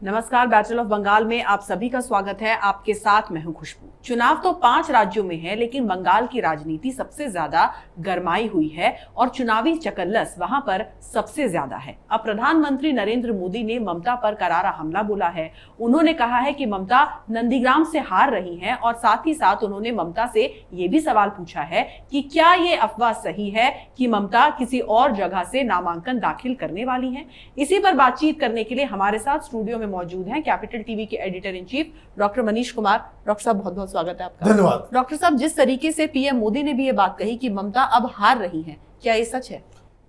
नमस्कार, battle of Bengal में आप सभी का स्वागत है। आपके साथ मैं हूं खुशबू। चुनाव तो 5 राज्यों में है, लेकिन बंगाल की राजनीति सबसे ज्यादा गरमाई हुई है और चुनावी चकल्लस वहां पर सबसे ज्यादा है। अब प्रधानमंत्री नरेंद्र मोदी ने ममता पर करारा हमला बोला है। उन्होंने कहा है कि ममता नंदीग्राम से हार रही हैं और साथ ही साथ उन्होंने ममता से ये भी सवाल पूछा है कि क्या ये अफवाह सही है कि ममता किसी और जगह से नामांकन दाखिल करने वाली हैं। इसी पर बातचीत करने के लिए हमारे साथ स्टूडियो में मौजूद हैं कैपिटल टीवी के editor in chief doctor Manish Kumar. Doctor साहब, बहुत बहुत स्वागत है आपका। धन्यवाद। डॉक्टर साहब, जिस तरीके से पीएम मोदी ने भी ये बात कही कि ममता अब हार रही हैं, क्या ये सच है?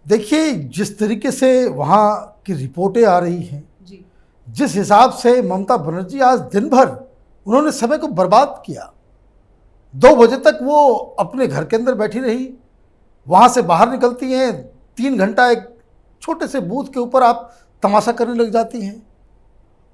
देखिए, जिस तरीके से वहाँ की रिपोर्टें आ रही हैं जी। जिस हिसाब से ममता बनर्जी आज दिन भर उन्होंने समय को बर्बाद किया। 2 बजे तक वो अपने घर के अंदर बैठी रही, वहाँ से बाहर निकलती हैं, 3 घंटा एक छोटे से बूथ के ऊपर आप तमाशा करने लग जाती हैं।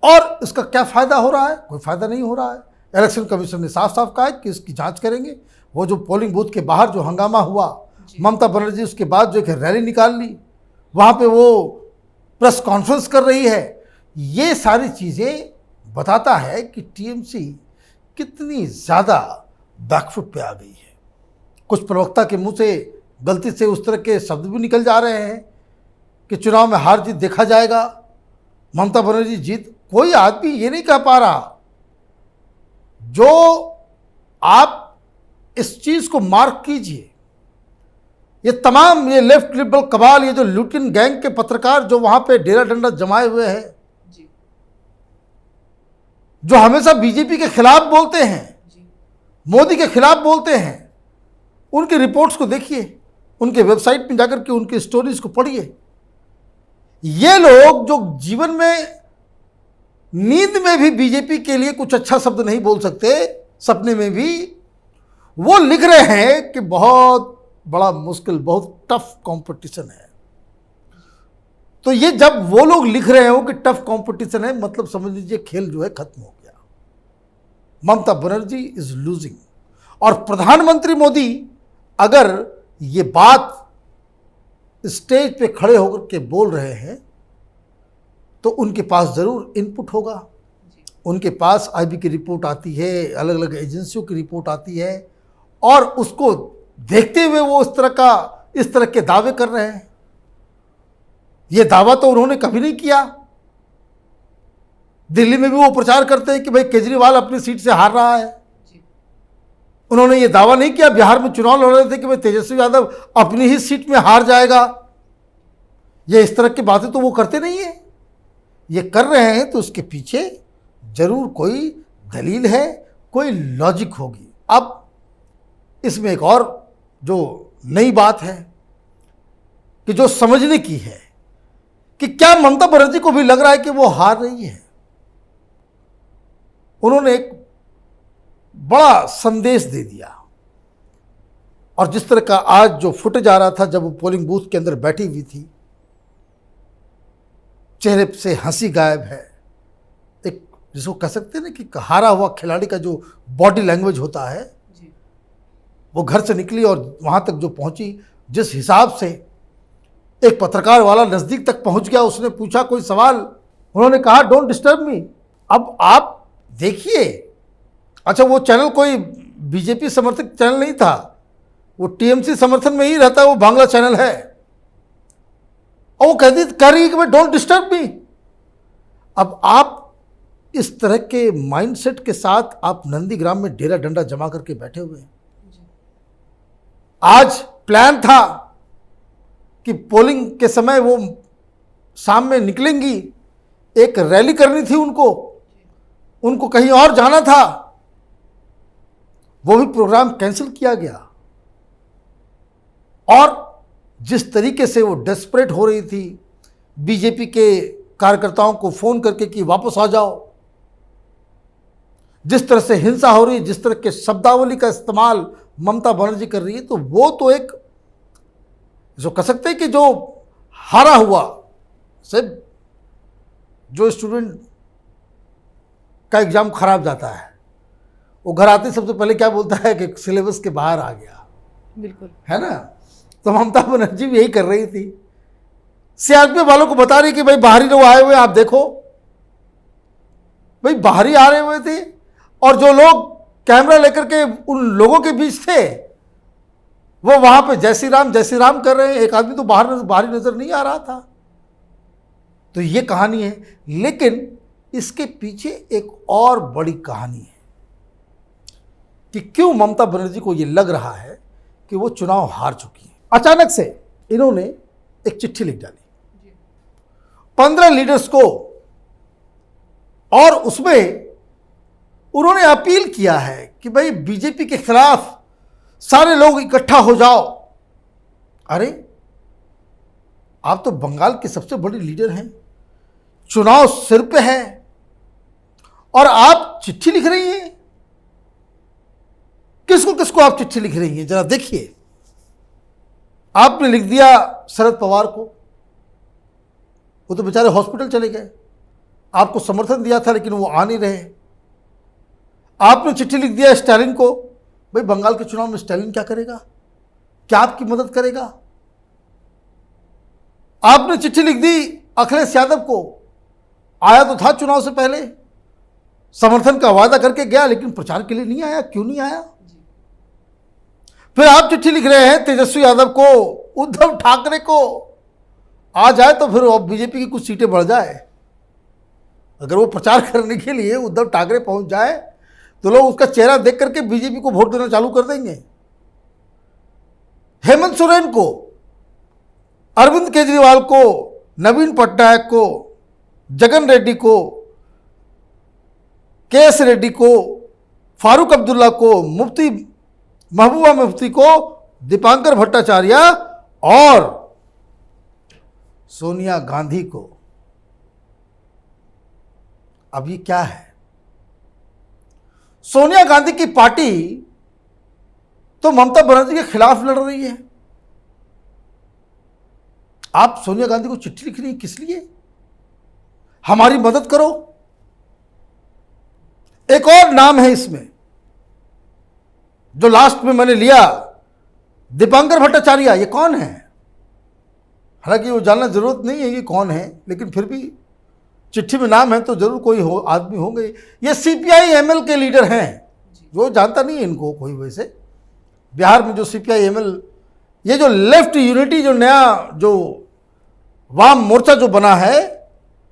और इसका क्या फ़ायदा हो रहा है? कोई फ़ायदा नहीं हो रहा है। इलेक्शन कमीशन ने साफ साफ कहा है कि इसकी जांच करेंगे। वो जो पोलिंग बूथ के बाहर जो हंगामा हुआ, ममता बनर्जी उसके बाद जो एक रैली निकाल ली, वहाँ पे वो प्रेस कॉन्फ्रेंस कर रही है, ये सारी चीज़ें बताता है कि टीएमसी कितनी ज़्यादा बैकफुट पे आ गई है। कुछ प्रवक्ता के मुंह से गलती से उस तरह के शब्द भी निकल जा रहे हैं कि चुनाव में हार जीत देखा जाएगा, ममता बनर्जी जीत। कोई आदमी ये नहीं कह पा रहा। जो आप इस चीज़ को मार्क कीजिए, ये तमाम ये लेफ्ट लिबरल कबाल, ये जो लुटिन गैंग के पत्रकार जो वहाँ पे डेरा डंडा जमाए हुए हैं, जो हमेशा बीजेपी के खिलाफ बोलते हैं, मोदी के खिलाफ बोलते हैं, उनकी रिपोर्ट्स को देखिए, उनके वेबसाइट में जाकर के उनकी स्टोरीज को पढ़िए। ये लोग जो जीवन में नींद में भी बीजेपी के लिए कुछ अच्छा शब्द नहीं बोल सकते, सपने में भी, वो लिख रहे हैं कि बहुत बड़ा मुश्किल, बहुत टफ कंपटीशन है। तो ये जब वो लोग लिख रहे हो कि टफ कंपटीशन है, मतलब समझ लीजिए खेल जो है खत्म हो गया। Mamata Banerjee is losing. और प्रधानमंत्री मोदी अगर ये बात स्टेज पे खड़े होकर के बोल रहे हैं तो उनके पास ज़रूर इनपुट होगा। उनके पास आईबी की रिपोर्ट आती है, अलग अलग एजेंसियों की रिपोर्ट आती है, और उसको देखते हुए वो इस तरह के दावे कर रहे हैं। ये दावा तो उन्होंने कभी नहीं किया। दिल्ली में भी वो प्रचार करते हैं कि भाई केजरीवाल अपनी सीट से हार रहा है। उन्होंने ये दावा नहीं किया। बिहार में चुनाव लड़ रहे थे कि भाई तेजस्वी यादव अपनी ही सीट में हार जाएगा। ये इस तरह की बातें तो वो करते नहीं है। ये कर रहे हैं तो उसके पीछे जरूर कोई दलील है, कोई लॉजिक होगी। अब इसमें एक और जो नई बात है कि जो समझने की है कि क्या ममता बनर्जी को भी लग रहा है कि वो हार रही है। उन्होंने एक बड़ा संदेश दे दिया, और जिस तरह का आज जो फुटेज आ रहा था जब वो पोलिंग बूथ के अंदर बैठी हुई थी, चेहरे से हंसी गायब है। एक जिसको कह सकते हैं ना कि हारा हुआ खिलाड़ी का जो बॉडी लैंग्वेज होता है, वो घर से निकली और वहाँ तक जो पहुँची, जिस हिसाब से एक पत्रकार वाला नज़दीक तक पहुँच गया, उसने पूछा कोई सवाल, उन्होंने कहा डोंट डिस्टर्ब मी। अब आप देखिए, अच्छा वो चैनल कोई बीजेपी समर्थक चैनल नहीं था, वो टीएमसी समर्थन में ही रहता है, वो बांग्ला चैनल है, और वो कह रही है कि भाई डोंट डिस्टर्ब मी। अब आप इस तरह के माइंडसेट के साथ आप नंदीग्राम में डेरा डंडा जमा करके बैठे हुए हैं। आज प्लान था कि पोलिंग के समय वो शाम में निकलेंगी, एक रैली करनी थी उनको कहीं और जाना था, वो भी प्रोग्राम कैंसिल किया गया। और जिस तरीके से वो डेस्परेट हो रही थी, बीजेपी के कार्यकर्ताओं को फ़ोन करके कि वापस आ जाओ, जिस तरह से हिंसा हो रही है, जिस तरह के शब्दावली का इस्तेमाल ममता बनर्जी कर रही है, तो वो तो एक जो कह सकते हैं कि जो हारा हुआ से जो स्टूडेंट का एग्ज़ाम खराब जाता है, वो घर आते सबसे पहले क्या बोलता है कि सिलेबस के बाहर आ गया। बिल्कुल, है ना। तो ममता बनर्जी भी यही कर रही थी। सीआरपीएफ वालों को बता रही कि भाई बाहरी लोग आए हुए आप देखो, भाई बाहरी आ रहे हुए थे और जो लोग कैमरा लेकर के उन लोगों के बीच थे वो वहां पे जय श्री राम कर रहे हैं। एक आदमी तो बाहरी नजर नहीं आ रहा था। तो ये कहानी है, लेकिन इसके पीछे एक और बड़ी कहानी है कि क्यों ममता बनर्जी को ये लग रहा है कि वो चुनाव हार चुकी है। अचानक से इन्होंने एक चिट्ठी लिख डाली 15 लीडर्स को और उसमें उन्होंने अपील किया है कि भाई बीजेपी के खिलाफ सारे लोग इकट्ठा हो जाओ। अरे आप तो बंगाल के सबसे बड़े लीडर हैं, चुनाव सिर पे है और आप चिट्ठी लिख रही हैं। किसको किसको आप चिट्ठी लिख रही हैं, जरा देखिए। आपने लिख दिया शरद पवार को, वो तो बेचारे हॉस्पिटल चले गए, आपको समर्थन दिया था लेकिन वो आ नहीं रहे। आपने चिट्ठी लिख दिया स्टालिन को, भाई बंगाल के चुनाव में स्टालिन क्या करेगा, क्या आपकी मदद करेगा। आपने चिट्ठी लिख दी अखिलेश यादव को, आया तो था चुनाव से पहले, समर्थन का वादा करके गया लेकिन प्रचार के लिए नहीं आया। क्यों नहीं आया? फिर आप चिट्ठी लिख रहे हैं तेजस्वी यादव को, उद्धव ठाकरे को, आ जाए तो फिर अब बीजेपी की कुछ सीटें बढ़ जाए। अगर वो प्रचार करने के लिए उद्धव ठाकरे पहुंच जाए तो लोग उसका चेहरा देख करके बीजेपी को वोट देना चालू कर देंगे। हेमंत सोरेन को, अरविंद केजरीवाल को, नवीन पटनायक को, जगन रेड्डी को, केएस रेड्डी को, फारूक अब्दुल्ला को, मुफ्ती महबूबा मुफ्ती को, दीपांकर भट्टाचार्य और सोनिया गांधी को। अब ये क्या है? सोनिया गांधी की पार्टी तो ममता बनर्जी के खिलाफ लड़ रही है। आप सोनिया गांधी को चिट्ठी लिख रही हैं, किस लिए? हमारी मदद करो। एक और नाम है इसमें जो लास्ट में मैंने लिया, दीपांकर भट्टाचार्य। ये कौन है? हालांकि वो जानना जरूरत नहीं है कि कौन है, लेकिन फिर भी चिट्ठी में नाम है तो जरूर कोई आदमी होंगे। ये सीपीआई एमएल के लीडर हैं, जो जानता नहीं है इनको कोई। वैसे बिहार में जो सीपीआई एमएल, ये जो लेफ्ट यूनिटी, जो नया जो वाम मोर्चा जो बना है,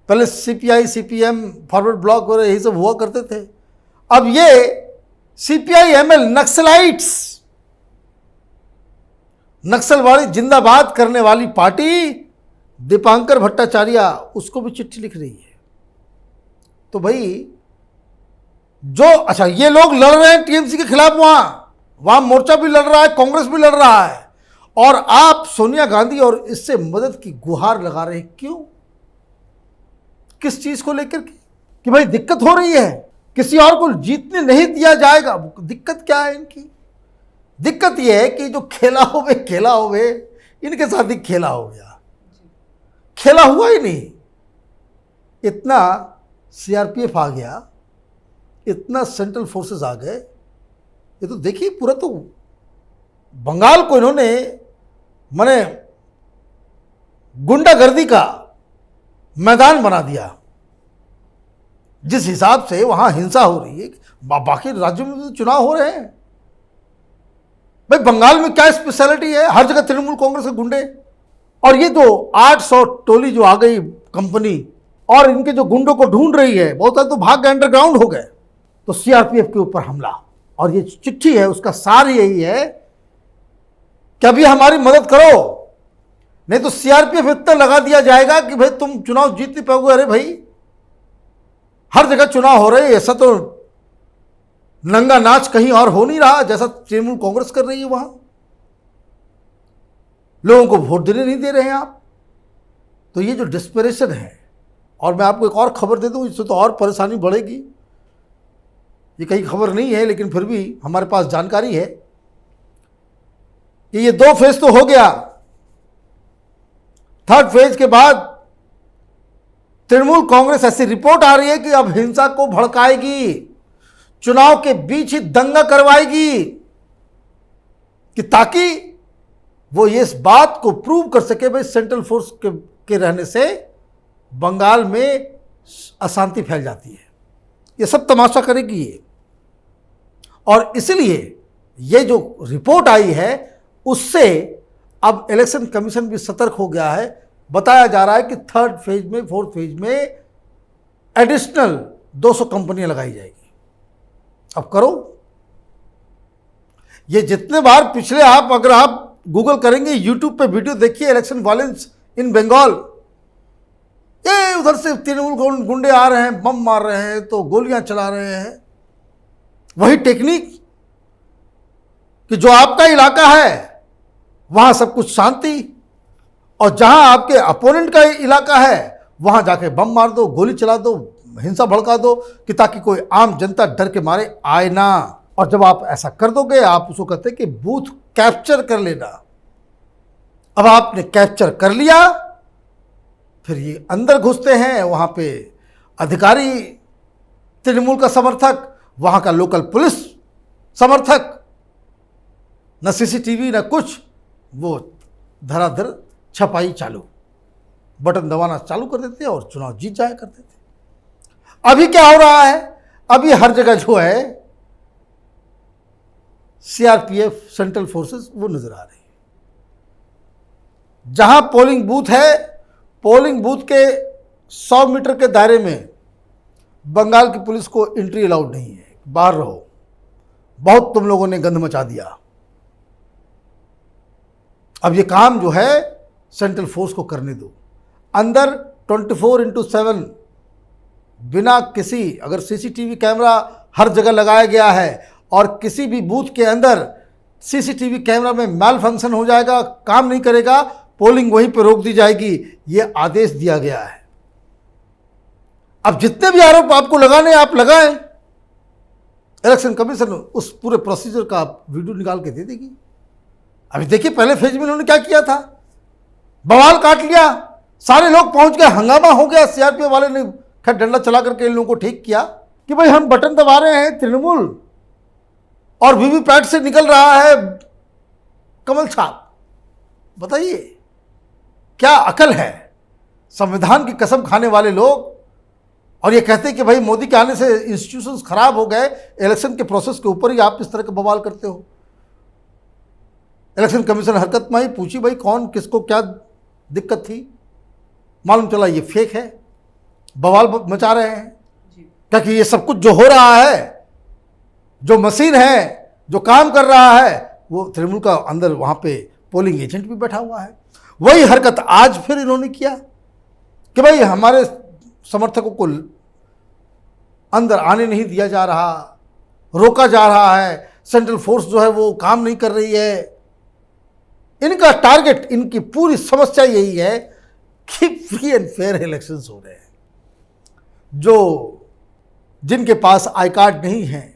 पहले सीपीआई सीपीएम फॉरवर्ड ब्लॉक वगैरह यही सब हुआ करते थे। अब ये सीपीआई एमएल नक्सलाइट्स, नक्सलवादी जिंदाबाद करने वाली पार्टी, दीपांकर भट्टाचार्य, उसको भी चिट्ठी लिख रही है। तो भाई जो अच्छा ये लोग लड़ रहे हैं टीएमसी के खिलाफ, वहां मोर्चा भी लड़ रहा है, कांग्रेस भी लड़ रहा है, और आप सोनिया गांधी और इससे मदद की गुहार लगा रहे हैं। क्यों? किस चीज को लेकर के? कि भाई दिक्कत हो रही है, किसी और को जीतने नहीं दिया जाएगा। दिक्कत क्या है इनकी? दिक्कत यह है कि जो खेला होवे इनके साथ ही खेला हो गया, खेला हुआ ही नहीं। इतना सीआरपीएफ आ गया, इतना सेंट्रल फोर्सेस आ गए। ये तो देखिए, पूरा तो बंगाल को इन्होंने माने गुंडागर्दी का मैदान बना दिया। जिस हिसाब से वहां हिंसा हो रही है, बाकी राज्यों में तो चुनाव हो रहे हैं। भाई बंगाल में क्या स्पेशलिटी है? हर जगह तृणमूल कांग्रेस के गुंडे। और ये जो 800 टोली जो आ गई कंपनी और इनके जो गुंडों को ढूंढ रही है, बहुत सारे तो भाग गए, अंडरग्राउंड हो गए। तो सीआरपीएफ के ऊपर हमला, और ये चिट्ठी है उसका सार यही है कि अभी हमारी मदद करो, नहीं तो सीआरपीएफ इतना लगा दिया जाएगा कि भाई तुम चुनाव जीत नहीं पाओगे। अरे भाई हर जगह चुनाव हो रहे हैं, ऐसा तो नंगा नाच कहीं और हो नहीं रहा जैसा तृणमूल कांग्रेस कर रही है। वहां लोगों को वोट देने नहीं दे रहे हैं आप। तो ये जो डिस्परेशन है, और मैं आपको एक और खबर दे दूं, इससे तो और परेशानी बढ़ेगी। ये कहीं खबर नहीं है लेकिन फिर भी हमारे पास जानकारी है कि ये 2 फेज तो हो गया। 3rd फेज के बाद तृणमूल कांग्रेस, ऐसी रिपोर्ट आ रही है कि अब हिंसा को भड़काएगी, चुनाव के बीच ही दंगा करवाएगी, कि ताकि वो ये इस बात को प्रूव कर सके भाई सेंट्रल फोर्स के रहने से बंगाल में अशांति फैल जाती है। ये सब तमाशा करेगी ये। और इसलिए ये जो रिपोर्ट आई है उससे अब इलेक्शन कमीशन भी सतर्क हो गया है। बताया जा रहा है कि थर्ड फेज में, फोर्थ फेज में एडिशनल 200 कंपनियां लगाई जाएगी। अब करो, ये जितने बार पिछले अगर आप गूगल करेंगे, यूट्यूब पे वीडियो देखिए, इलेक्शन वायलेंस इन बंगाल, ये उधर से तृणमूल गुंडे आ रहे हैं, बम मार रहे हैं, तो गोलियां चला रहे हैं। वही टेक्निक कि जो आपका इलाका है वहां सब कुछ शांति, और जहां आपके अपोनेंट का इलाका है वहां जाके बम मार दो, गोली चला दो, हिंसा भड़का दो, कि ताकि कोई आम जनता डर के मारे आए ना। और जब आप ऐसा कर दोगे, आप उसको कहते हैं कि बूथ कैप्चर कर लेना। अब आपने कैप्चर कर लिया, फिर ये अंदर घुसते हैं, वहां पे अधिकारी तृणमूल का समर्थक, वहां का लोकल पुलिस समर्थक, न सीसीटीवी न कुछ, वो धराधर छपाई चालू, बटन दबाना चालू कर देते हैं और चुनाव जीत जाया करते थे। अभी क्या हो रहा है? अभी हर जगह जो है सीआरपीएफ, सेंट्रल फोर्सेस वो नजर आ रही है। जहां पोलिंग बूथ है, पोलिंग बूथ के 100 मीटर के दायरे में बंगाल की पुलिस को एंट्री अलाउड नहीं है, बाहर रहो, बहुत तुम लोगों ने गंद मचा दिया। अब ये काम जो है सेंट्रल फोर्स को करने दो। अंदर 24/7 बिना किसी, अगर सीसीटीवी कैमरा हर जगह लगाया गया है और किसी भी बूथ के अंदर सीसीटीवी कैमरा में मैल फंक्शन हो जाएगा, काम नहीं करेगा, पोलिंग वहीं पर रोक दी जाएगी, ये आदेश दिया गया है। अब जितने भी आरोप आपको लगाने आप लगाएं, इलेक्शन कमीशन उस पूरे प्रोसीजर का वीडियो निकाल के दे देगी। अभी देखिए पहले फेज में उन्होंने क्या किया था, बवाल काट लिया, सारे लोग पहुंच गए, हंगामा हो गया, सीआरपीएफ वाले ने खैर डंडा चला करके इन लोगों को ठीक किया कि भाई हम बटन दबा रहे हैं तृणमूल और वीवीपैट से निकल रहा है कमल छाप। बताइए क्या अकल है? संविधान की कसम खाने वाले लोग, और ये कहते हैं कि भाई मोदी के आने से इंस्टीट्यूशंस खराब हो गए, इलेक्शन के प्रोसेस के ऊपर ही आप इस तरह का बवाल करते हो। इलेक्शन कमीशन हरकत में आई, पूछी भाई कौन किसको क्या दिक्कत थी, मालूम चला ये फेक है, बवाल मचा रहे हैं। क्योंकि ये सब कुछ जो हो रहा है, जो मशीन है, जो काम कर रहा है, वो तृणमूल का अंदर वहाँ पे पोलिंग एजेंट भी बैठा हुआ है। वही हरकत आज फिर इन्होंने किया कि भाई हमारे समर्थकों को अंदर आने नहीं दिया जा रहा, रोका जा रहा है, सेंट्रल फोर्स जो है वो काम नहीं कर रही है। इनका टारगेट, इनकी पूरी समस्या यही है कि फ्री एंड फेयर इलेक्शंस हो रहे हैं। जिनके पास आई कार्ड नहीं है,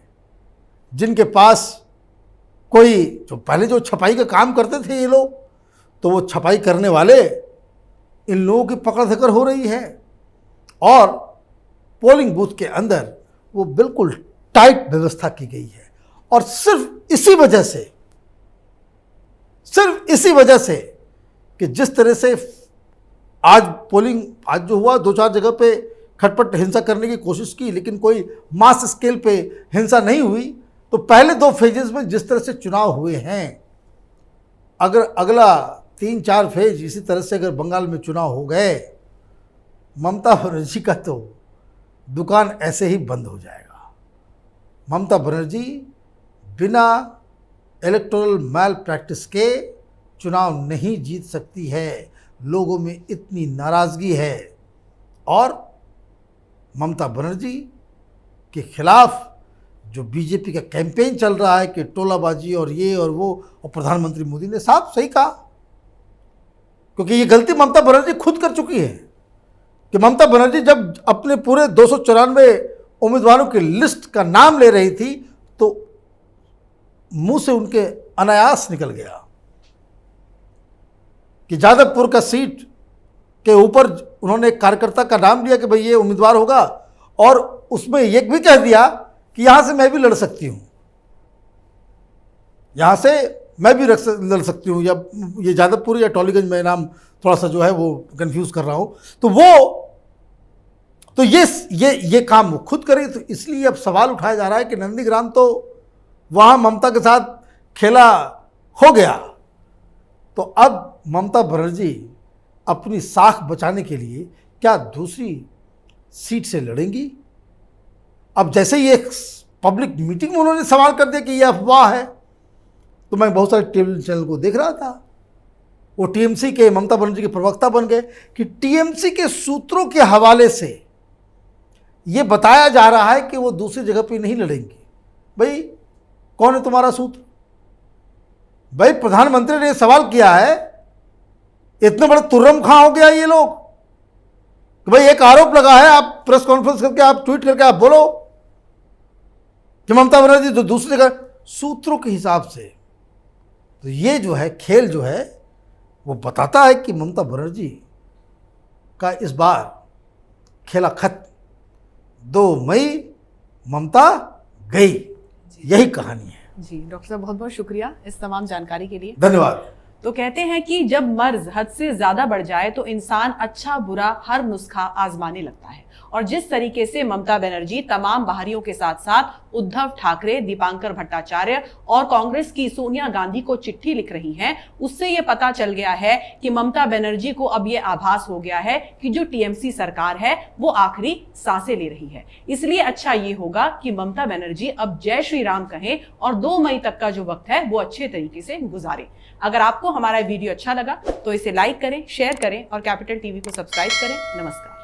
जिनके पास कोई, जो पहले जो छपाई का काम करते थे ये लोग, तो वो छपाई करने वाले इन लोगों की पकड़ धकड़ हो रही है। और पोलिंग बूथ के अंदर वो बिल्कुल टाइट व्यवस्था की गई है। और सिर्फ इसी वजह से कि जिस तरह से आज पोलिंग, आज जो हुआ, 2-4 जगह पे खटपट हिंसा करने की कोशिश की, लेकिन कोई मास स्केल पे हिंसा नहीं हुई। तो पहले 2 फेजेस में जिस तरह से चुनाव हुए हैं, अगर अगला 3-4 फेज इसी तरह से अगर बंगाल में चुनाव हो गए, ममता बनर्जी का तो दुकान ऐसे ही बंद हो जाएगा। ममता बनर्जी बिना इलेक्टोरल मैल प्रैक्टिस के चुनाव नहीं जीत सकती है। लोगों में इतनी नाराज़गी है। और ममता बनर्जी के खिलाफ जो बीजेपी का कैंपेन चल रहा है कि टोलाबाजी और ये और वो, और प्रधानमंत्री मोदी ने साफ सही कहा, क्योंकि ये गलती ममता बनर्जी खुद कर चुकी है कि ममता बनर्जी जब अपने पूरे 294 उम्मीदवारों की लिस्ट का नाम ले रही थी तो मुंह से उनके अनायास निकल गया कि जादवपुर का सीट के ऊपर उन्होंने एक कार्यकर्ता का नाम लिया कि भाई ये उम्मीदवार होगा, और उसमें ये भी कह दिया कि यहाँ से मैं भी लड़ सकती हूँ, यहाँ से मैं भी लड़ सकती हूँ, या ये जादवपुर या टॉलीगंज में नाम थोड़ा सा जो है वो कंफ्यूज कर रहा हूँ। तो वो तो ये काम वो खुद करे। तो इसलिए अब सवाल उठाया जा रहा है कि नंदीग्राम तो वहाँ ममता के साथ खेला हो गया, तो अब ममता बनर्जी अपनी साख बचाने के लिए क्या दूसरी सीट से लड़ेंगी? अब जैसे ही एक पब्लिक मीटिंग में उन्होंने सवाल कर दिया कि यह अफवाह है, तो मैं बहुत सारे टेलीविजन चैनल को देख रहा था, वो टीएमसी के ममता बनर्जी के प्रवक्ता बन गए कि टीएमसी के सूत्रों के हवाले से ये बताया जा रहा है कि वो दूसरी जगह पे नहीं लड़ेंगे। भाई कौन है तुम्हारा सूत्र? भाई प्रधानमंत्री ने सवाल किया है, इतने बड़े तुर्रम खां हो गया ये लोग कि भाई एक आरोप लगा है, आप प्रेस कॉन्फ्रेंस करके, आप ट्वीट करके आप बोलो कि ममता बनर्जी तो दूसरी जगह, सूत्रों के हिसाब से। तो ये जो है खेल जो है वो बताता है कि ममता बनर्जी का इस बार खेला खत्म। 2 मई ममता गई, यही कहानी है। जी डॉक्टर साहब, बहुत बहुत शुक्रिया इस तमाम जानकारी के लिए। धन्यवाद। तो कहते हैं कि जब मर्ज हद से ज्यादा बढ़ जाए तो इंसान अच्छा बुरा हर नुस्खा आजमाने लगता है, और जिस तरीके से ममता बनर्जी तमाम बाहरियों के साथ साथ उद्धव ठाकरे, दीपांकर भट्टाचार्य और कांग्रेस की सोनिया गांधी को चिट्ठी लिख रही हैं, उससे ये पता चल गया है कि ममता बनर्जी को अब ये आभास हो गया है कि जो टीएमसी सरकार है वो आखिरी सांसें ले रही है। इसलिए अच्छा ये होगा कि ममता बनर्जी अब जय श्री राम कहें और 2 मई तक का जो वक्त है वो अच्छे तरीके से गुजारे। अगर आपको हमारा वीडियो अच्छा लगा तो इसे लाइक करें, शेयर करें और कैपिटल टीवी को सब्सक्राइब करें। नमस्कार।